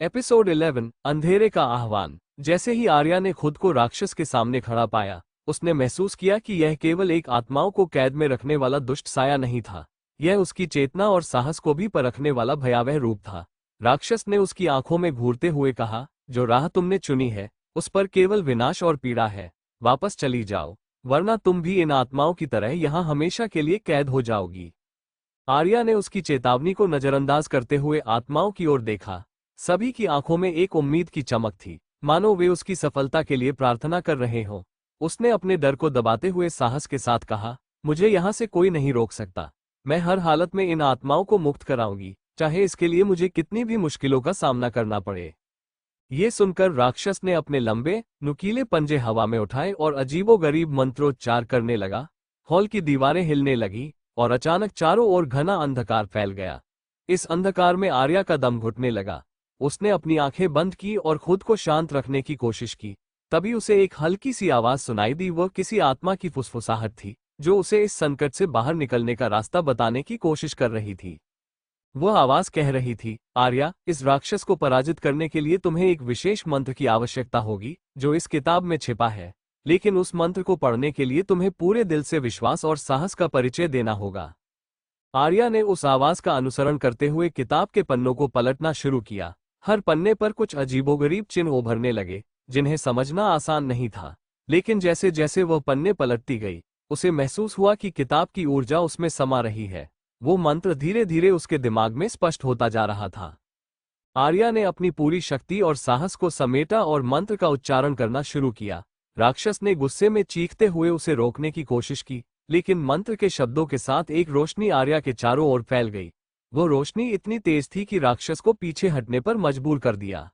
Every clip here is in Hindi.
एपिसोड 11 अंधेरे का आह्वान। जैसे ही आर्या ने खुद को राक्षस के सामने खड़ा पाया, उसने महसूस किया कि यह केवल एक आत्माओं को कैद में रखने वाला दुष्ट साया नहीं था, यह उसकी चेतना और साहस को भी परखने वाला भयावह रूप था। राक्षस ने उसकी आंखों में घूरते हुए कहा, जो राह तुमने चुनी है उस पर केवल विनाश और पीड़ा है। वापस चली जाओ, वरना तुम भी इन आत्माओं की तरह यहां हमेशा के लिए कैद हो जाओगी। आर्या ने उसकी चेतावनी को नजरअंदाज करते हुए आत्माओं की ओर देखा। सभी की आंखों में एक उम्मीद की चमक थी, मानो वे उसकी सफलता के लिए प्रार्थना कर रहे हों। उसने अपने डर को दबाते हुए साहस के साथ कहा, मुझे यहां से कोई नहीं रोक सकता। मैं हर हालत में इन आत्माओं को मुक्त कराऊंगी, चाहे इसके लिए मुझे कितनी भी मुश्किलों का सामना करना पड़े। ये सुनकर राक्षस ने अपने लंबे, नुकीले पंजे हवा में उठाए और अजीबोगरीब मंत्रोच्चार करने लगा। हॉल की दीवारें हिलने लगी और अचानक चारों ओर घना अंधकार फैल गया। इस अंधकार में आर्या का दम घुटने लगा। उसने अपनी आंखें बंद की और खुद को शांत रखने की कोशिश की। तभी उसे एक हल्की सी आवाज सुनाई दी। वह किसी आत्मा की फुसफुसाहट थी, जो उसे इस संकट से बाहर निकलने का रास्ता बताने की कोशिश कर रही थी। वह आवाज कह रही थी, आर्या, इस राक्षस को पराजित करने के लिए तुम्हें एक विशेष मंत्र की आवश्यकता होगी, जो इस किताब में छिपा है। लेकिन उस मंत्र को पढ़ने के लिए तुम्हें पूरे दिल से विश्वास और साहस का परिचय देना होगा। आर्या ने उस आवाज का अनुसरण करते हुए किताब के पन्नों को पलटना शुरू किया। हर पन्ने पर कुछ अजीबोगरीब चिन्ह उभरने लगे, जिन्हें समझना आसान नहीं था। लेकिन जैसे जैसे वह पन्ने पलटती गई, उसे महसूस हुआ कि किताब की ऊर्जा उसमें समा रही है। वो मंत्र धीरे धीरे उसके दिमाग में स्पष्ट होता जा रहा था। आर्या ने अपनी पूरी शक्ति और साहस को समेटा और मंत्र का उच्चारण करना शुरू किया। राक्षस ने गुस्से में चीखते हुए उसे रोकने की कोशिश की, लेकिन मंत्र के शब्दों के साथ एक रोशनी आर्या के चारों ओर फैल गई। वो रोशनी इतनी तेज थी कि राक्षस को पीछे हटने पर मजबूर कर दिया।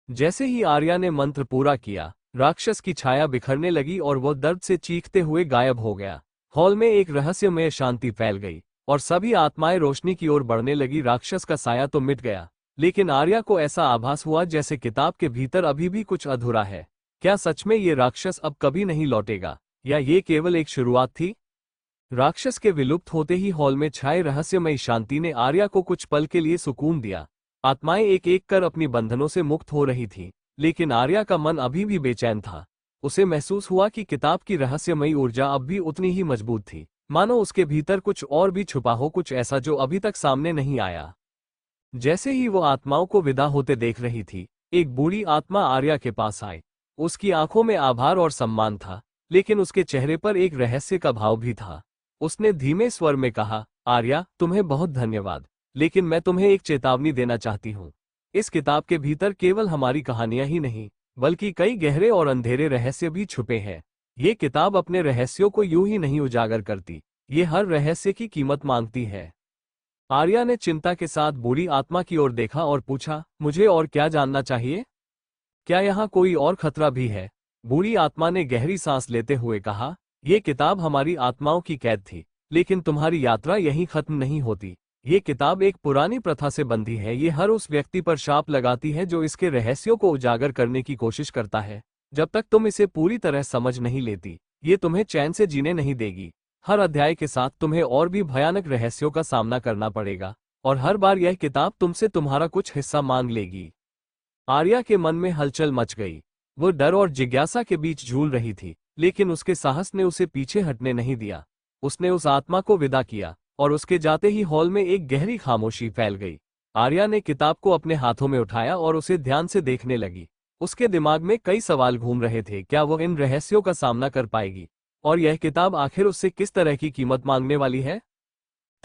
जैसे ही आर्या ने मंत्र पूरा किया, राक्षस की छाया बिखरने लगी और वो दर्द से चीखते हुए गायब हो गया। हॉल में एक रहस्यमय शांति फैल गई और सभी आत्माएं रोशनी की ओर बढ़ने लगी। राक्षस का साया तो मिट गया, लेकिन आर्या को ऐसा आभास हुआ जैसे किताब के भीतर अभी भी कुछ अधूरा है। क्या सच में ये राक्षस अब कभी नहीं लौटेगा, या ये केवल एक शुरुआत थी? राक्षस के विलुप्त होते ही हॉल में छाए रहस्यमयी शांति ने आर्या को कुछ पल के लिए सुकून दिया। आत्माएं एक एक कर अपनी बंधनों से मुक्त हो रही थीं, लेकिन आर्या का मन अभी भी बेचैन था। उसे महसूस हुआ कि किताब की रहस्यमयी ऊर्जा अब भी उतनी ही मजबूत थी, मानो उसके भीतर कुछ और भी छुपा हो, कुछ ऐसा जो अभी तक सामने नहीं आया। जैसे ही वो आत्माओं को विदा होते देख रही थी, एक बूढ़ी आत्मा आर्या के पास आई। उसकी आंखों में आभार और सम्मान था, लेकिन उसके चेहरे पर एक रहस्य का भाव भी था। उसने धीमे स्वर में कहा, आर्या, तुम्हें बहुत धन्यवाद, लेकिन मैं तुम्हें एक चेतावनी देना चाहती हूँ। इस किताब के भीतर केवल हमारी कहानियां ही नहीं, बल्कि कई गहरे और अंधेरे रहस्य भी छुपे हैं। ये किताब अपने रहस्यों को यूं ही नहीं उजागर करती, ये हर रहस्य की कीमत मांगती है। आर्या ने चिंता के साथ बूढ़ी आत्मा की ओर देखा और पूछा, मुझे और क्या जानना चाहिए? क्या यहाँ कोई और खतरा भी है? बूढ़ी आत्मा ने गहरी सांस लेते हुए कहा, ये किताब हमारी आत्माओं की कैद थी, लेकिन तुम्हारी यात्रा यहीं खत्म नहीं होती। ये किताब एक पुरानी प्रथा से बंधी है। ये हर उस व्यक्ति पर शाप लगाती है जो इसके रहस्यों को उजागर करने की कोशिश करता है। जब तक तुम इसे पूरी तरह समझ नहीं लेती, ये तुम्हें चैन से जीने नहीं देगी। हर अध्याय के साथ तुम्हें और भी भयानक रहस्यों का सामना करना पड़ेगा, और हर बार यह किताब तुमसे तुम्हारा कुछ हिस्सा मांग लेगी। आर्या के मन में हलचल मच गई। वो डर और जिज्ञासा के बीच झूल रही थी, लेकिन उसके साहस ने उसे पीछे हटने नहीं दिया। उसने उस आत्मा को विदा किया, और उसके जाते ही हॉल में एक गहरी खामोशी फैल गई। आर्या ने किताब को अपने हाथों में उठाया और उसे ध्यान से देखने लगी। उसके दिमाग में कई सवाल घूम रहे थे। क्या वो इन रहस्यों का सामना कर पाएगी? और यह किताब आखिर उससे किस तरह की कीमत मांगने वाली है?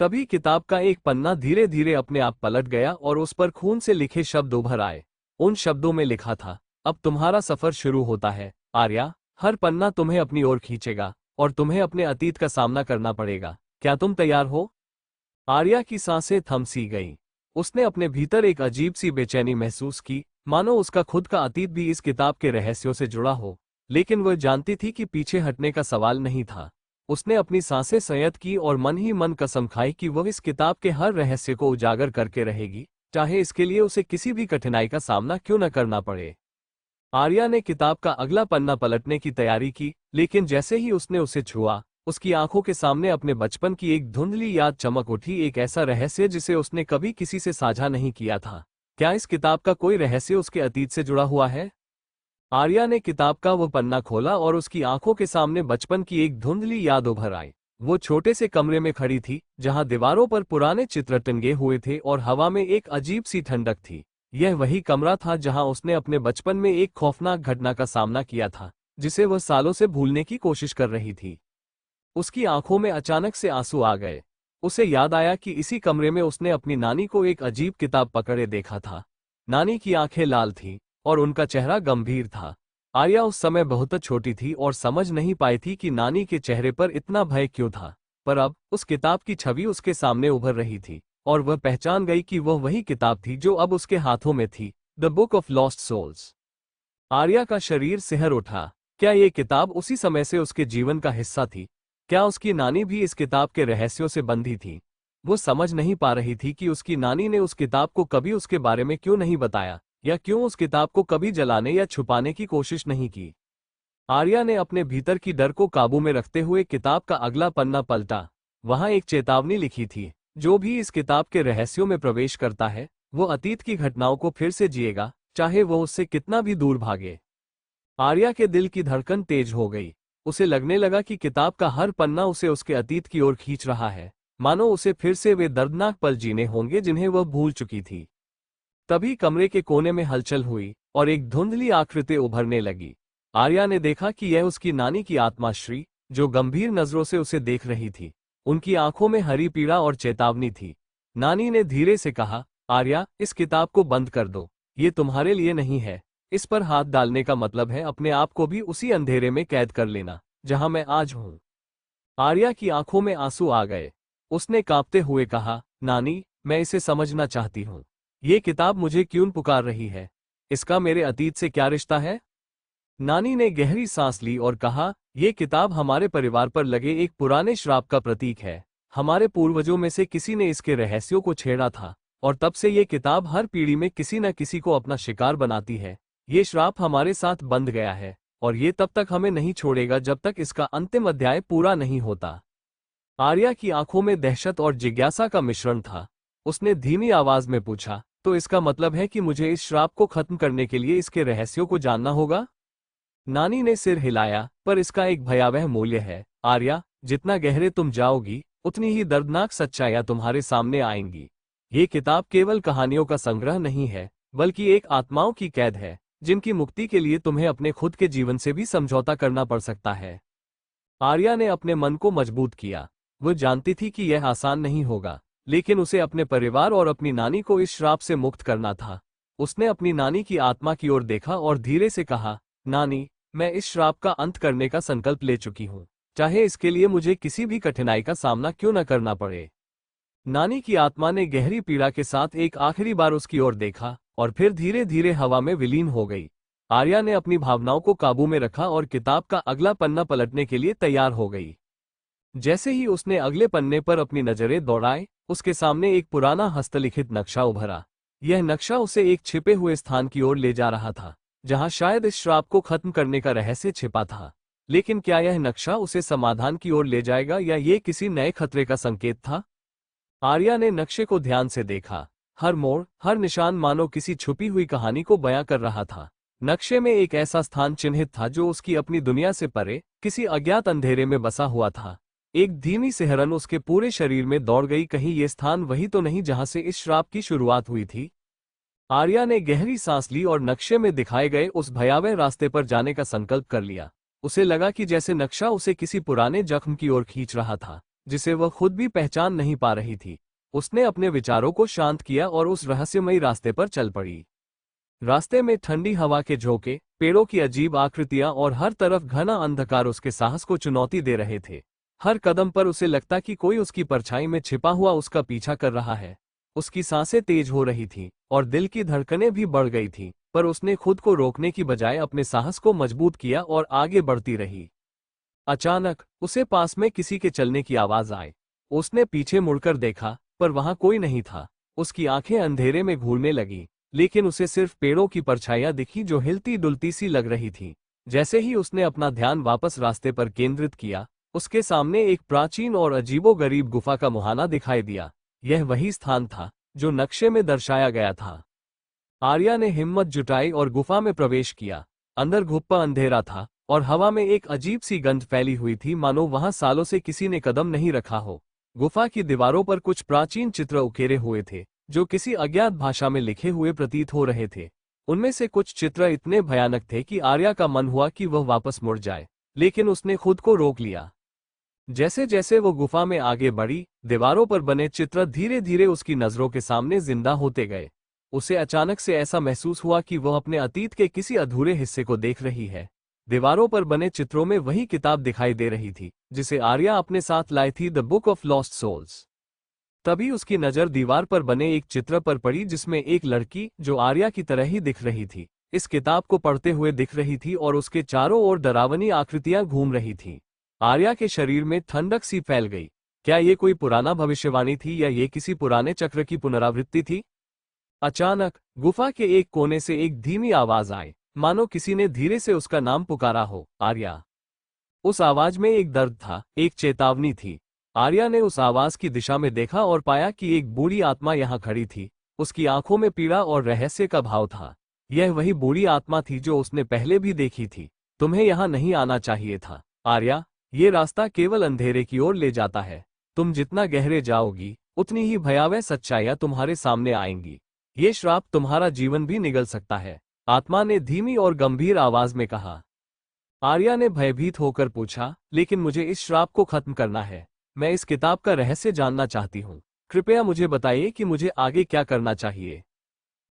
तभी किताब का एक पन्ना धीरे धीरे अपने आप पलट गया और उस पर खून से लिखे शब्द उभर आए। उन शब्दों में लिखा था, अब तुम्हारा सफर शुरू होता है आर्या। हर पन्ना तुम्हें अपनी ओर खींचेगा, और तुम्हें अपने अतीत का सामना करना पड़ेगा। क्या तुम तैयार हो? आर्या की सांसें थम सी गईं। उसने अपने भीतर एक अजीब सी बेचैनी महसूस की, मानो उसका खुद का अतीत भी इस किताब के रहस्यों से जुड़ा हो। लेकिन वह जानती थी कि पीछे हटने का सवाल नहीं था। उसने अपनी सांसें संयत की और मन ही मन कसम खाई कि वह इस किताब के हर रहस्य को उजागर करके रहेगी, चाहे इसके लिए उसे किसी भी कठिनाई का सामना क्यों न करना पड़े। आर्या ने किताब का अगला पन्ना पलटने की तैयारी की, लेकिन जैसे ही उसने उसे छुआ, उसकी आंखों के सामने अपने बचपन की एक धुंधली याद चमक उठी। एक ऐसा रहस्य जिसे उसने कभी किसी से साझा नहीं किया था। क्या इस किताब का कोई रहस्य उसके अतीत से जुड़ा हुआ है? आर्या ने किताब का वो पन्ना खोला और उसकी आंखों के सामने बचपन की एक धुंधली याद उभर आई। वो छोटे से कमरे में खड़ी थी, जहां दीवारों पर पुराने चित्र टंगे हुए थे और हवा में एक अजीब सी ठंडक थी। यह वही कमरा था जहां उसने अपने बचपन में एक खौफनाक घटना का सामना किया था, जिसे वह सालों से भूलने की कोशिश कर रही थी। उसकी आंखों में अचानक से आंसू आ गए। उसे याद आया कि इसी कमरे में उसने अपनी नानी को एक अजीब किताब पकड़े देखा था। नानी की आंखें लाल थीं और उनका चेहरा गंभीर था। आर्या उस समय बहुत छोटी थी और समझ नहीं पाई थी कि नानी के चेहरे पर इतना भय क्यों था। पर अब उस किताब की छवि उसके सामने उभर रही थी और वह पहचान गई कि वह वही किताब थी जो अब उसके हाथों में थी, the book of lost souls. Arya का शरीर सिहर उठा। क्या ये किताब उसी समय से उसके जीवन का हिस्सा थी? क्या उसकी नानी भी इस किताब के रहस्यों से बंधी थी? वो समझ नहीं पा रही थी कि उसकी नानी ने उस किताब को कभी उसके बारे में क्यों नहीं बताया, या क्यों उस किताब को कभी जलाने या छुपाने की कोशिश नहीं की। आर्या ने अपने भीतर की डर को काबू में रखते हुए किताब का अगला पन्ना पलटा। वहां एक चेतावनी लिखी थी, जो भी इस किताब के रहस्यों में प्रवेश करता है, वो अतीत की घटनाओं को फिर से जिएगा, चाहे वो उससे कितना भी दूर भागे। आर्या के दिल की धड़कन तेज हो गई। उसे लगने लगा कि किताब का हर पन्ना उसे उसके अतीत की ओर खींच रहा है, मानो उसे फिर से वे दर्दनाक पल जीने होंगे जिन्हें वह भूल चुकी थी। तभी कमरे के कोने में हलचल हुई और एक धुंधली आकृति उभरने लगी। आर्या ने देखा कि यह उसकी नानी की आत्मा श्री, जो गंभीर नजरों से उसे देख रही थी। उनकी आंखों में हरी पीड़ा और चेतावनी थी। नानी ने धीरे से कहा, आर्या, इस किताब को बंद कर दो। ये तुम्हारे लिए नहीं है। इस पर हाथ डालने का मतलब है अपने आप को भी उसी अंधेरे में कैद कर लेना, जहां मैं आज हूं। आर्या की आंखों में आंसू आ गए। उसने कांपते हुए कहा, नानी, मैं इसे समझना चाहती हूं। ये किताब मुझे क्यों पुकार रही है? इसका मेरे अतीत से क्या रिश्ता है? नानी ने गहरी सांस ली और कहा, यह किताब हमारे परिवार पर लगे एक पुराने श्राप का प्रतीक है। हमारे पूर्वजों में से किसी ने इसके रहस्यों को छेड़ा था, और तब से ये किताब हर पीढ़ी में किसी न किसी को अपना शिकार बनाती है। ये श्राप हमारे साथ बंध गया है, और ये तब तक हमें नहीं छोड़ेगा जब तक इसका अंतिम अध्याय पूरा नहीं होता। आर्या की आंखों में दहशत और जिज्ञासा का मिश्रण था। उसने धीमी आवाज में पूछा, तो इसका मतलब है कि मुझे इस श्राप को खत्म करने के लिए इसके रहस्यों को जानना होगा? नानी ने सिर हिलाया, पर इसका एक भयावह मूल्य है आर्या। जितना गहरे तुम जाओगी, उतनी ही दर्दनाक सच्चाइयां तुम्हारे सामने आएंगी। ये किताब केवल कहानियों का संग्रह नहीं है, बल्कि एक आत्माओं की कैद है, जिनकी मुक्ति के लिए तुम्हें अपने खुद के जीवन से भी समझौता करना पड़ सकता है। आर्या ने अपने मन को मजबूत किया। वो जानती थी कि यह आसान नहीं होगा, लेकिन उसे अपने परिवार और अपनी नानी को इस श्राप से मुक्त करना था। उसने अपनी नानी की आत्मा की ओर देखा और धीरे से कहा, नानी, मैं इस श्राप का अंत करने का संकल्प ले चुकी हूँ, चाहे इसके लिए मुझे किसी भी कठिनाई का सामना क्यों न करना पड़े। नानी की आत्मा ने गहरी पीड़ा के साथ एक आखिरी बार उसकी ओर देखा और फिर धीरे धीरे हवा में विलीन हो गई। आर्या ने अपनी भावनाओं को काबू में रखा और किताब का अगला पन्ना पलटने के लिए तैयार हो गई। जैसे ही उसने अगले पन्ने पर अपनी नजरें दौड़ाई, उसके सामने एक पुराना हस्तलिखित नक्शा उभरा। यह नक्शा उसे एक छिपे हुए स्थान की ओर ले जा रहा था, जहां शायद इस श्राप को खत्म करने का रहस्य छिपा था। लेकिन क्या यह नक्शा उसे समाधान की ओर ले जाएगा, या ये किसी नए खतरे का संकेत था? आर्या ने नक्शे को ध्यान से देखा। हर मोड़, हर निशान मानो किसी छुपी हुई कहानी को बयां कर रहा था। नक्शे में एक ऐसा स्थान चिन्हित था जो उसकी अपनी दुनिया से परे, किसी अज्ञात अंधेरे में बसा हुआ था। एक धीमी सिहरन उसके पूरे शरीर में दौड़ गई, कहीं ये स्थान वही तो नहीं जहां से इस श्राप की शुरुआत हुई थी। आर्या ने गहरी सांस ली और नक्शे में दिखाए गए उस भयावह रास्ते पर जाने का संकल्प कर लिया। उसे लगा कि जैसे नक्शा उसे किसी पुराने जख्म की ओर खींच रहा था, जिसे वह खुद भी पहचान नहीं पा रही थी। उसने अपने विचारों को शांत किया और उस रहस्यमयी रास्ते पर चल पड़ी। रास्ते में ठंडी हवा के झोंके, पेड़ों की अजीब आकृतियां और हर तरफ घना अंधकार उसके साहस को चुनौती दे रहे थे। हर कदम पर उसे लगता कि कोई उसकी परछाई में छिपा हुआ उसका पीछा कर रहा है। उसकी सांसें तेज हो रही थीं और दिल की धड़कनें भी बढ़ गई थीं, पर उसने खुद को रोकने की बजाय अपने साहस को मजबूत किया और आगे बढ़ती रही। अचानक उसे पास में किसी के चलने की आवाज आई। उसने पीछे मुड़कर देखा, पर वहां कोई नहीं था। उसकी आंखें अंधेरे में घूरने लगीं, लेकिन उसे सिर्फ पेड़ों की परछाइयां दिखी जो हिलती डुलती सी लग रही थीं। जैसे ही उसने अपना ध्यान वापस रास्ते पर केंद्रित किया, उसके सामने एक प्राचीन और अजीबोगरीब गुफा का मुहाना दिखाई दिया। यह वही स्थान था जो नक्शे में दर्शाया गया था। आर्या ने हिम्मत जुटाई और गुफा में प्रवेश किया। अंदर घुप्पा अंधेरा था और हवा में एक अजीब सी गंध फैली हुई थी, मानो वहां सालों से किसी ने कदम नहीं रखा हो। गुफा की दीवारों पर कुछ प्राचीन चित्र उकेरे हुए थे, जो किसी अज्ञात भाषा में लिखे हुए प्रतीत हो रहे थे। उनमें से कुछ चित्र इतने भयानक थे कि आर्या का मन हुआ कि वह वापस मुड़ जाए, लेकिन उसने खुद को रोक लिया। जैसे जैसे वो गुफा में आगे बढ़ी, दीवारों पर बने चित्र धीरे धीरे उसकी नजरों के सामने जिंदा होते गए। उसे अचानक से ऐसा महसूस हुआ कि वह अपने अतीत के किसी अधूरे हिस्से को देख रही है। दीवारों पर बने चित्रों में वही किताब दिखाई दे रही थी जिसे आर्या अपने साथ लाई थी, the book of lost souls. तभी उसकी नजर दीवार पर बने एक चित्र पर पड़ी जिसमें एक लड़की, जो आर्या की तरह ही दिख रही थी, इस किताब को पढ़ते हुए दिख रही थी और उसके चारों ओर डरावनी आकृतियां घूम रही थीं। आर्या के शरीर में ठंडक सी फैल गई। क्या ये कोई पुराना भविष्यवाणी थी या ये किसी पुराने चक्र की पुनरावृत्ति थी? अचानक गुफा के एक कोने से एक धीमी आवाज आई, मानो किसी ने धीरे से उसका नाम पुकारा हो, आर्या। उस आवाज में एक दर्द था, एक चेतावनी थी। आर्या ने उस आवाज की दिशा में देखा और पाया कि एक बूढ़ी आत्मा यहां खड़ी थी। उसकी आंखों में पीड़ा और रहस्य का भाव था। यह वही बूढ़ी आत्मा थी जो उसने पहले भी देखी थी। तुम्हें यहां नहीं आना चाहिए था, आर्या। ये रास्ता केवल अंधेरे की ओर ले जाता है। तुम जितना गहरे जाओगी, उतनी ही भयावह सच्चाइयां तुम्हारे सामने आएंगी। ये श्राप तुम्हारा जीवन भी निगल सकता है, आत्मा ने धीमी और गंभीर आवाज में कहा। आर्या ने भयभीत होकर पूछा, लेकिन मुझे इस श्राप को खत्म करना है। मैं इस किताब का रहस्य जानना चाहती हूँ। कृपया मुझे बताइए कि मुझे आगे क्या करना चाहिए।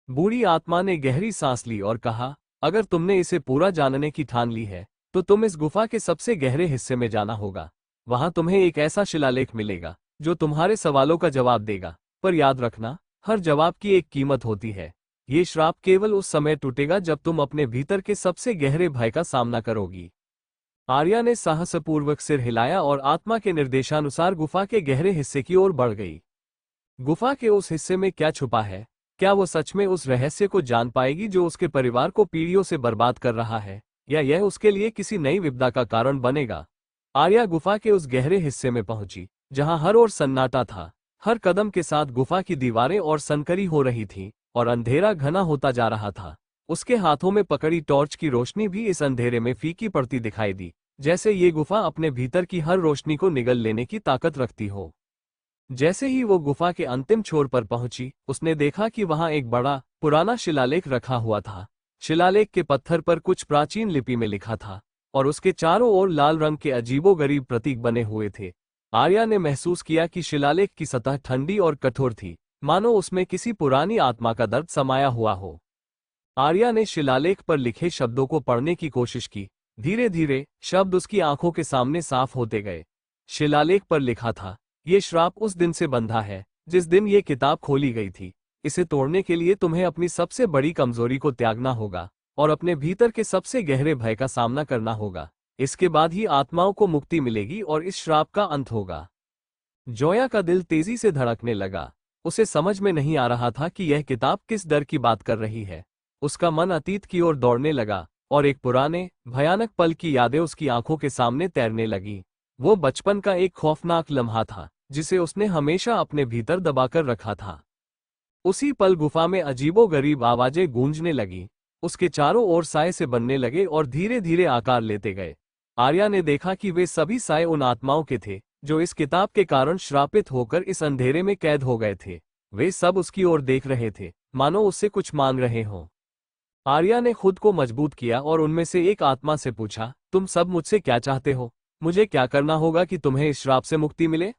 बूढ़ी आत्मा ने गहरी सांस ली और कहा, अगर तुमने इसे पूरा जानने की ठान ली है, तो तुम इस गुफा के सबसे गहरे हिस्से में जाना होगा। वहां तुम्हें एक ऐसा शिलालेख मिलेगा जो तुम्हारे सवालों का जवाब देगा। पर याद रखना, हर जवाब की एक कीमत होती है। ये श्राप केवल उस समय टूटेगा जब तुम अपने भीतर के सबसे गहरे भय का सामना करोगी। आर्या ने साहसपूर्वक सिर हिलाया और आत्मा के निर्देशानुसार गुफा के गहरे हिस्से की ओर बढ़ गई। गुफा के उस हिस्से में क्या छुपा है? क्या वो सच में उस रहस्य को जान पाएगी जो उसके परिवार को पीढ़ियों से बर्बाद कर रहा है, या यह उसके लिए किसी नई विपदा का कारण बनेगा? आर्या गुफा के उस गहरे हिस्से में पहुंची जहां हर ओर सन्नाटा था। हर कदम के साथ गुफा की दीवारें और सनकरी हो रही थीं और अंधेरा घना होता जा रहा था। उसके हाथों में पकड़ी टॉर्च की रोशनी भी इस अंधेरे में फीकी पड़ती दिखाई दी, जैसे ये गुफा अपने भीतर की हर रोशनी को निगल लेने की ताकत रखती हो। जैसे ही वो गुफा के अंतिम छोर पर पहुंची, उसने देखा कि वहां एक बड़ा पुराना शिलालेख रखा हुआ था। शिलालेख के पत्थर पर कुछ प्राचीन लिपि में लिखा था और उसके चारों ओर लाल रंग के अजीबोगरीब प्रतीक बने हुए थे। आर्या ने महसूस किया कि शिलालेख की सतह ठंडी और कठोर थी, मानो उसमें किसी पुरानी आत्मा का दर्द समाया हुआ हो। आर्या ने शिलालेख पर लिखे शब्दों को पढ़ने की कोशिश की। धीरे धीरे शब्द उसकी आंखों के सामने साफ होते गए। शिलालेख पर लिखा था, ये श्राप उस दिन से बंधा है जिस दिन ये किताब खोली गई थी। इसे तोड़ने के लिए तुम्हें अपनी सबसे बड़ी कमजोरी को त्यागना होगा और अपने भीतर के सबसे गहरे भय का सामना करना होगा। इसके बाद ही आत्माओं को मुक्ति मिलेगी और इस श्राप का अंत होगा। जोया का दिल तेजी से धड़कने लगा। उसे समझ में नहीं आ रहा था कि यह किताब किस डर की बात कर रही है। उसका मन अतीत की ओर दौड़ने लगा और एक पुराने भयानक पल की यादें उसकी आंखों के सामने तैरने लगीं। वो बचपन का एक खौफनाक लम्हा था जिसे उसने हमेशा अपने भीतर दबाकर रखा था। उसी पल गुफा में अजीबोगरीब आवाजें गूंजने लगीं। उसके चारों ओर साए से बनने लगे और धीरे धीरे आकार लेते गए। आर्या ने देखा कि वे सभी साए उन आत्माओं के थे जो इस किताब के कारण श्रापित होकर इस अंधेरे में कैद हो गए थे। वे सब उसकी ओर देख रहे थे, मानो उससे कुछ मांग रहे हों। आर्या ने खुद को मजबूत किया और उनमें से एक आत्मा से पूछा, तुम सब मुझसे क्या चाहते हो? मुझे क्या करना होगा कि तुम्हें इस श्राप से मुक्ति मिले?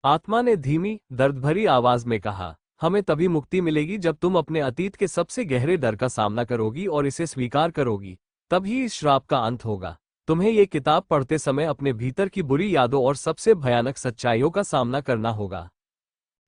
आत्मा ने धीमी, दर्द भरी आवाज में कहा, हमें तभी मुक्ति मिलेगी जब तुम अपने अतीत के सबसे गहरे डर का सामना करोगी और इसे स्वीकार करोगी। तभी इस श्राप का अंत होगा। तुम्हें ये किताब पढ़ते समय अपने भीतर की बुरी यादों और सबसे भयानक सच्चाइयों का सामना करना होगा।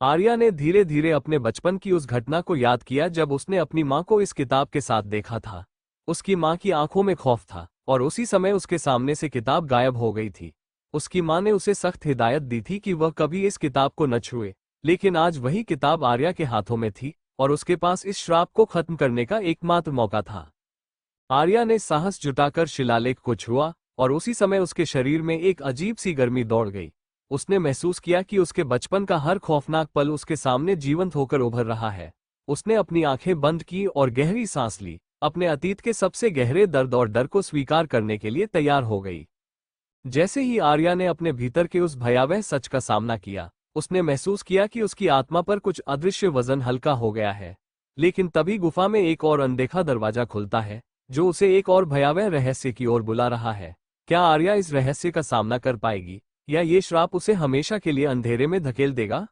आर्या ने धीरे धीरे अपने बचपन की उस घटना को याद किया जब उसने अपनी माँ को इस किताब के साथ देखा था। उसकी माँ की आंखों में खौफ था और उसी समय उसके सामने से किताब गायब हो गई थी। उसकी माँ ने उसे सख्त हिदायत दी थी कि वह कभी इस किताब को न छुए, लेकिन आज वही किताब आर्या के हाथों में थी और उसके पास इस श्राप को खत्म करने का एकमात्र मौका था। आर्या ने साहस जुटाकर शिलालेख को छुआ और उसी समय उसके शरीर में एक अजीब सी गर्मी दौड़ गई। उसने महसूस किया कि उसके बचपन का हर खौफनाक पल उसके सामने जीवंत होकर उभर रहा है। उसने अपनी आंखें बंद की और गहरी सांस ली, अपने अतीत के सबसे गहरे दर्द और डर को स्वीकार करने के लिए तैयार हो गई। जैसे ही आर्या ने अपने भीतर के उस भयावह सच का सामना किया, उसने महसूस किया कि उसकी आत्मा पर कुछ अदृश्य वजन हल्का हो गया है। लेकिन तभी गुफा में एक और अनदेखा दरवाजा खुलता है, जो उसे एक और भयावह रहस्य की ओर बुला रहा है। क्या आर्या इस रहस्य का सामना कर पाएगी, या ये श्राप उसे हमेशा के लिए अंधेरे में धकेल देगा?